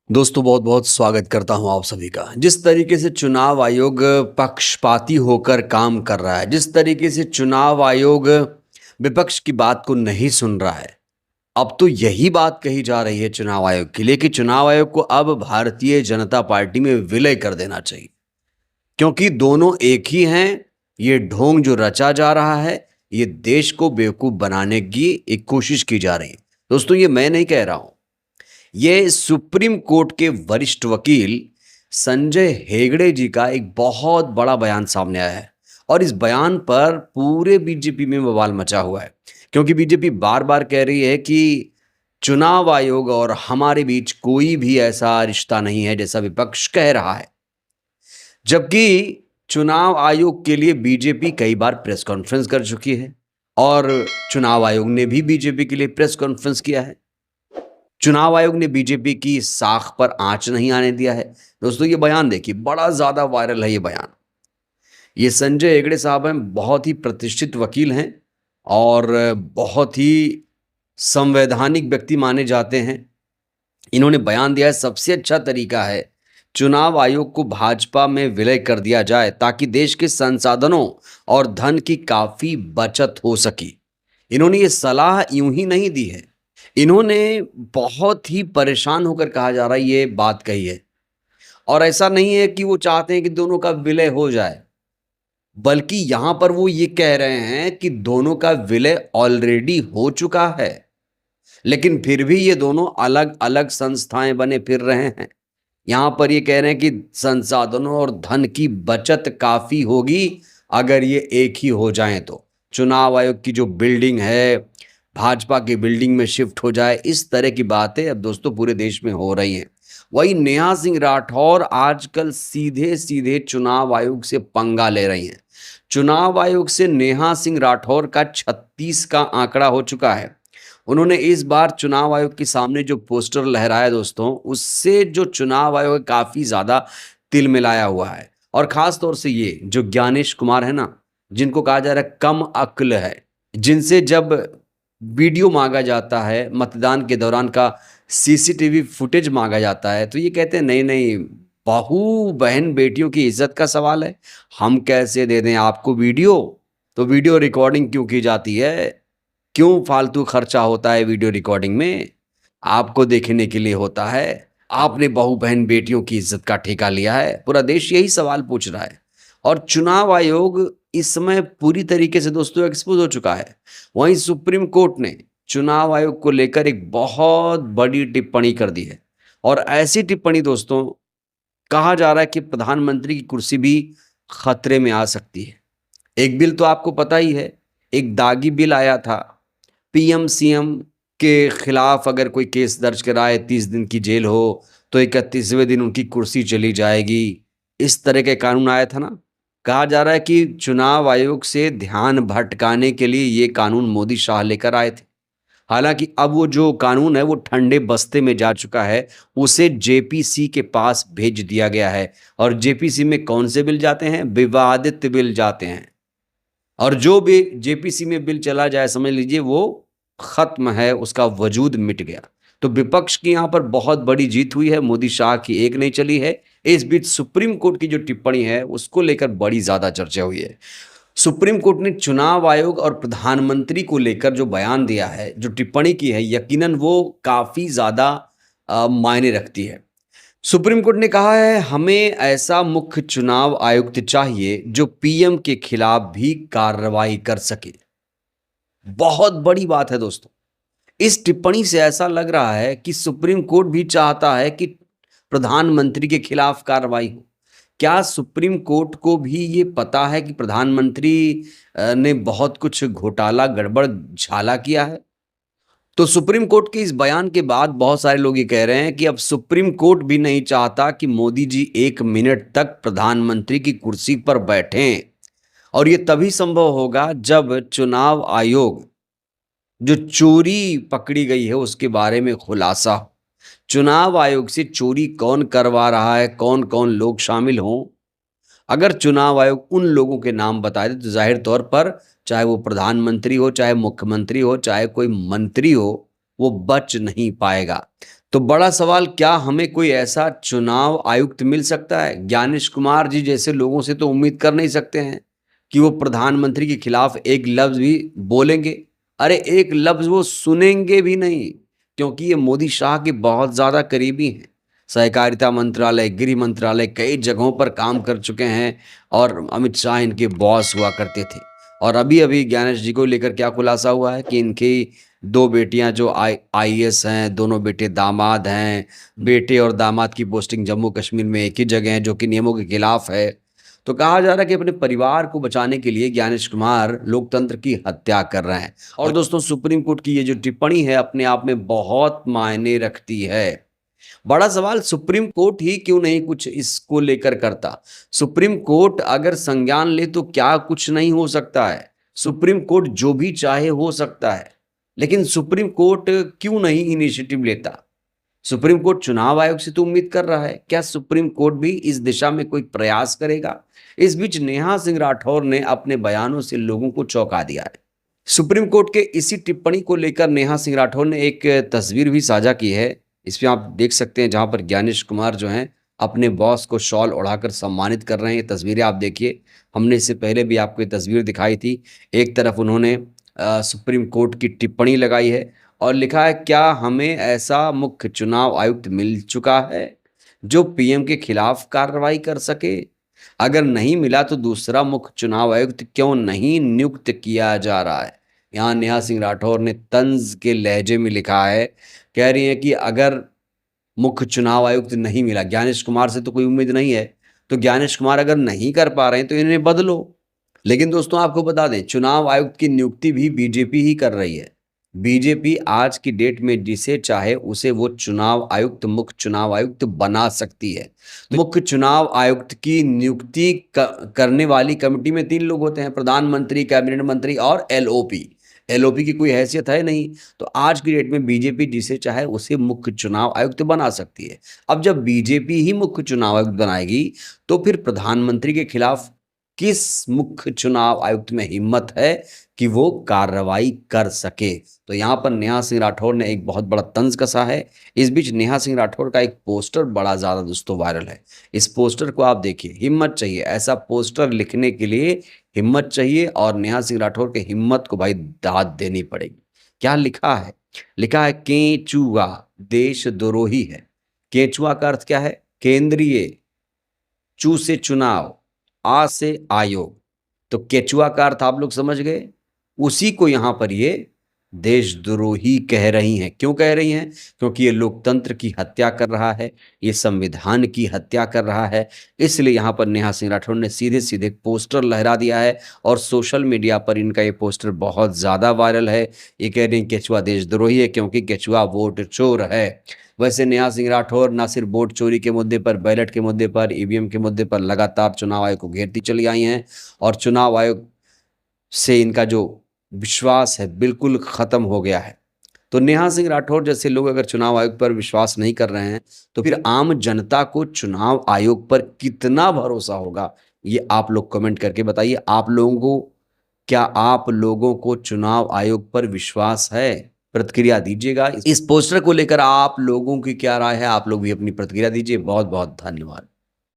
दोस्तों बहुत बहुत स्वागत करता हूं आप सभी का। जिस तरीके से चुनाव आयोग पक्षपाती होकर काम कर रहा है, जिस तरीके से चुनाव आयोग विपक्ष की बात को नहीं सुन रहा है, अब तो यही बात कही जा रही है चुनाव आयोग के लिए कि चुनाव आयोग को अब भारतीय जनता पार्टी में विलय कर देना चाहिए, क्योंकि दोनों एक ही हैं। ये ढोंग जो रचा जा रहा है, ये देश को बेवकूफ़ बनाने की एक कोशिश की जा रही है। दोस्तों, ये मैं नहीं कह रहा हूं, ये सुप्रीम कोर्ट के वरिष्ठ वकील संजय हेगड़े जी का एक बहुत बड़ा बयान सामने आया है और इस बयान पर पूरे बीजेपी में बवाल मचा हुआ है, क्योंकि बीजेपी बार बार कह रही है कि चुनाव आयोग और हमारे बीच कोई भी ऐसा रिश्ता नहीं है जैसा विपक्ष कह रहा है। जबकि चुनाव आयोग के लिए बीजेपी कई बार प्रेस कॉन्फ्रेंस कर चुकी है और चुनाव आयोग ने भी बीजेपी के लिए प्रेस कॉन्फ्रेंस किया है। चुनाव आयोग ने बीजेपी की साख पर आंच नहीं आने दिया है। दोस्तों, ये बयान देखिए, बड़ा ज़्यादा वायरल है ये बयान। ये संजय हेगड़े साहब हैं, बहुत ही प्रतिष्ठित वकील हैं और बहुत ही संवैधानिक व्यक्ति माने जाते हैं। इन्होंने बयान दिया है, सबसे अच्छा तरीका है चुनाव आयोग को भाजपा में विलय कर दिया जाए ताकि देश के संसाधनों और धन की काफ़ी बचत हो सके। इन्होंने ये सलाह यूं ही नहीं दी है, इन्होंने बहुत ही परेशान होकर, कहा जा रहा है, ये बात कही है। और ऐसा नहीं है कि वो चाहते हैं कि दोनों का विलय हो जाए, बल्कि यहां पर वो ये कह रहे हैं कि दोनों का विलय ऑलरेडी हो चुका है, लेकिन फिर भी ये दोनों अलग अलग संस्थाएं बने फिर रहे हैं। यहां पर ये कह रहे हैं कि संसाधनों और धन की बचत काफ़ी होगी अगर ये एक ही हो जाएं तो। चुनाव आयोग की जो बिल्डिंग है, भाजपा की बिल्डिंग में शिफ्ट हो जाए, इस तरह की बातें अब दोस्तों पूरे देश में हो रही हैं। वही नेहा सिंह राठौर आजकल सीधे सीधे चुनाव आयोग से पंगा ले रही हैं। चुनाव आयोग से नेहा सिंह राठौर का 36 का आंकड़ा हो चुका है। उन्होंने इस बार चुनाव आयोग के सामने जो पोस्टर लहराया दोस्तों, उससे जो चुनाव आयोग काफ़ी ज़्यादा तिल मिलाया हुआ है। और ख़ास तौर से ये जो ज्ञानेश कुमार है ना, जिनको कहा जा रहा है कम अक्ल है, जिनसे जब वीडियो मांगा जाता है, मतदान के दौरान का सीसीटीवी फुटेज मांगा जाता है, तो ये कहते हैं नहीं नहीं, बहू बहन बेटियों की इज्जत का सवाल है, हम कैसे दे दें आपको वीडियो। तो वीडियो रिकॉर्डिंग क्यों की जाती है, क्यों फालतू खर्चा होता है वीडियो रिकॉर्डिंग में, आपको देखने के लिए होता है, आपने बहू बहन बेटियों की इज्जत का ठेका लिया है। पूरा देश यही सवाल पूछ रहा है और चुनाव आयोग इस समय पूरी तरीके से दोस्तों एक्सपोज हो चुका है। वहीं सुप्रीम कोर्ट ने चुनाव आयोग को लेकर एक बहुत बड़ी टिप्पणी कर दी है और ऐसी टिप्पणी दोस्तों, कहा जा रहा है कि प्रधानमंत्री की कुर्सी भी खतरे में आ सकती है। एक बिल तो आपको पता ही है, एक दागी बिल आया था, पीएम सीएम के खिलाफ अगर कोई केस दर्ज कराए, 30 दिन की जेल हो तो 31वें दिन उनकी कुर्सी चली जाएगी, इस तरह के कानून आया था ना। कहा जा रहा है कि चुनाव आयोग से ध्यान भटकाने के लिए ये कानून मोदी शाह लेकर आए थे। हालांकि अब वो जो कानून है वो ठंडे बस्ते में जा चुका है, उसे जेपीसी के पास भेज दिया गया है। और जेपीसी में कौन से बिल जाते हैं? विवादित बिल जाते हैं। और जो भी जेपीसी में बिल चला जाए, समझ लीजिए वो खत्म है, उसका वजूद मिट गया। तो विपक्ष की यहाँ पर बहुत बड़ी जीत हुई है, मोदी शाह की एक नहीं चली है। इस बीच सुप्रीम कोर्ट की जो टिप्पणी है उसको लेकर बड़ी ज्यादा चर्चा हुई है। सुप्रीम कोर्ट ने चुनाव आयोग और प्रधानमंत्री को लेकर जो बयान दिया है, जो टिप्पणी की है, यकीनन वो काफी ज्यादा मायने रखती है। सुप्रीम कोर्ट ने कहा है, हमें ऐसा मुख्य चुनाव आयुक्त चाहिए जो पीएम के खिलाफ भी कार्रवाई कर सके। बहुत बड़ी बात है दोस्तों। इस टिप्पणी से ऐसा लग रहा है कि सुप्रीम कोर्ट भी चाहता है कि प्रधानमंत्री के खिलाफ कार्रवाई हो। क्या सुप्रीम कोर्ट को भी ये पता है कि प्रधानमंत्री ने बहुत कुछ घोटाला गड़बड़ झाला किया है? तो सुप्रीम कोर्ट के इस बयान के बाद बहुत सारे लोग ये कह रहे हैं कि अब सुप्रीम कोर्ट भी नहीं चाहता कि मोदी जी 1 मिनट तक प्रधानमंत्री की कुर्सी पर बैठें। और ये तभी संभव होगा जब चुनाव आयोग जो चोरी पकड़ी गई है उसके बारे में खुलासा हो। चुनाव आयोग से चोरी कौन करवा रहा है, कौन कौन लोग शामिल हों, अगर चुनाव आयोग उन लोगों के नाम बता दे तो जाहिर तौर पर, चाहे वो प्रधानमंत्री हो, चाहे मुख्यमंत्री हो, चाहे कोई मंत्री हो, वो बच नहीं पाएगा। तो बड़ा सवाल, क्या हमें कोई ऐसा चुनाव आयुक्त मिल सकता है? ज्ञानेश कुमार जी जैसे लोगों से तो उम्मीद कर नहीं सकते हैं कि वो प्रधानमंत्री के खिलाफ एक लफ्ज भी बोलेंगे। अरे एक लफ्ज वो सुनेंगे भी नहीं, क्योंकि ये मोदी शाह के बहुत ज़्यादा करीबी हैं। सहकारिता मंत्रालय, गृह मंत्रालय, कई जगहों पर काम कर चुके हैं और अमित शाह इनके बॉस हुआ करते थे। और अभी अभी ज्ञानेश जी को लेकर क्या खुलासा हुआ है कि इनकी 2 बेटियां जो आईएएस हैं, दोनों बेटे दामाद हैं। बेटे और दामाद की पोस्टिंग जम्मू कश्मीर में एक ही जगह है, जो कि नियमों के खिलाफ है। तो कहा जा रहा है कि अपने परिवार को बचाने के लिए ज्ञानेश कुमार लोकतंत्र की हत्या कर रहे हैं। और दोस्तों, सुप्रीम कोर्ट की ये जो टिप्पणी है अपने आप में बहुत मायने रखती है। बड़ा सवाल, सुप्रीम कोर्ट ही क्यों नहीं कुछ इसको लेकर करता? सुप्रीम कोर्ट अगर संज्ञान ले तो क्या कुछ नहीं हो सकता है? सुप्रीम कोर्ट जो भी चाहे हो सकता है, लेकिन सुप्रीम कोर्ट क्यों नहीं इनिशिएटिव लेता? सुप्रीम कोर्ट चुनाव आयोग से तो उम्मीद कर रहा है, क्या सुप्रीम कोर्ट भी इस दिशा में कोई प्रयास करेगा? इस बीच नेहा सिंह राठौर ने अपने बयानों से लोगों को चौंका दिया है। सुप्रीम कोर्ट के इसी टिप्पणी को लेकर नेहा सिंह राठौर ने एक तस्वीर भी साझा की है। इसमें आप देख सकते हैं, जहां पर ज्ञानेश कुमार जो हैं अपने बॉस को शॉल ओढ़ाकर सम्मानित कर रहे हैं। ये तस्वीरें आप देखिए, हमने इससे पहले भी आपको ये तस्वीर दिखाई थी। एक तरफ उन्होंने सुप्रीम कोर्ट की टिप्पणी लगाई है और लिखा है, क्या हमें ऐसा मुख्य चुनाव आयुक्त मिल चुका है जो पीएम के खिलाफ कार्रवाई कर सके? अगर नहीं मिला तो दूसरा मुख्य चुनाव आयुक्त क्यों नहीं नियुक्त किया जा रहा है? यहाँ नेहा सिंह राठौर ने तंज के लहजे में लिखा है, कह रही हैं कि अगर मुख्य चुनाव आयुक्त नहीं मिला, ज्ञानेश कुमार से तो कोई उम्मीद नहीं है, तो ज्ञानेश कुमार अगर नहीं कर पा रहे हैं तो इन्हें बदलो। लेकिन दोस्तों, आपको बता दें, चुनाव आयुक्त की नियुक्ति भी बीजेपी ही कर रही है। बीजेपी आज की डेट में जिसे चाहे उसे वो चुनाव आयुक्त, मुख्य चुनाव आयुक्त बना सकती है। तो मुख्य चुनाव आयुक्त की नियुक्ति करने वाली कमेटी में 3 लोग होते हैं, प्रधानमंत्री, कैबिनेट मंत्री और एलओपी। एलओपी की कोई हैसियत है नहीं। तो आज की डेट में बीजेपी जिसे चाहे उसे मुख्य चुनाव आयुक्त बना सकती है। अब जब बीजेपी ही मुख्य चुनाव आयुक्त बनाएगी, तो फिर प्रधानमंत्री के खिलाफ किस मुख्य चुनाव आयुक्त में हिम्मत है कि वो कार्रवाई कर सके? तो यहाँ पर नेहा सिंह राठौर ने एक बहुत बड़ा तंज कसा है। इस बीच नेहा सिंह राठौर का एक पोस्टर बड़ा ज़्यादा दोस्तों वायरल है। इस पोस्टर को आप देखिए, हिम्मत चाहिए, ऐसा पोस्टर लिखने के लिए हिम्मत चाहिए और नेहा सिंह राठौर के हिम्मत को भाई दाद देनी पड़ेगी। क्या लिखा है? लिखा है, केंचुआ देशद्रोही है। केंचुआ का अर्थ क्या है? केंद्रीय, चू से चुनाव, आ से आयोग। तो केचुआ का अर्थ आप लोग समझ गए। उसी को यहां पर ये देशद्रोही कह रही हैं। क्यों कह रही हैं? क्योंकि ये लोकतंत्र की हत्या कर रहा है, ये संविधान की हत्या कर रहा है। इसलिए यहां पर नेहा सिंह राठौर ने सीधे सीधे पोस्टर लहरा दिया है और सोशल मीडिया पर इनका ये पोस्टर बहुत ज़्यादा वायरल है। ये कह रही हैं केचुआ देशद्रोही है क्योंकि केचुआ वोट चोर है। वैसे नेहा सिंह राठौर न सिर्फ वोट चोरी के मुद्दे पर, बैलेट के मुद्दे पर, ईवीएम के मुद्दे पर लगातार चुनाव आयोग को घेरती चली आई हैं और चुनाव आयोग से इनका जो विश्वास है बिल्कुल ख़त्म हो गया है। तो नेहा सिंह राठौर जैसे लोग अगर चुनाव आयोग पर विश्वास नहीं कर रहे हैं, तो फिर आम जनता को चुनाव आयोग पर कितना भरोसा होगा? ये आप लोग कमेंट करके बताइए। क्या आप लोगों को चुनाव आयोग पर विश्वास है? प्रतिक्रिया दीजिएगा। इस पोस्टर को लेकर आप लोगों की क्या राय है? आप लोग भी अपनी प्रतिक्रिया दीजिए। बहुत बहुत धन्यवाद।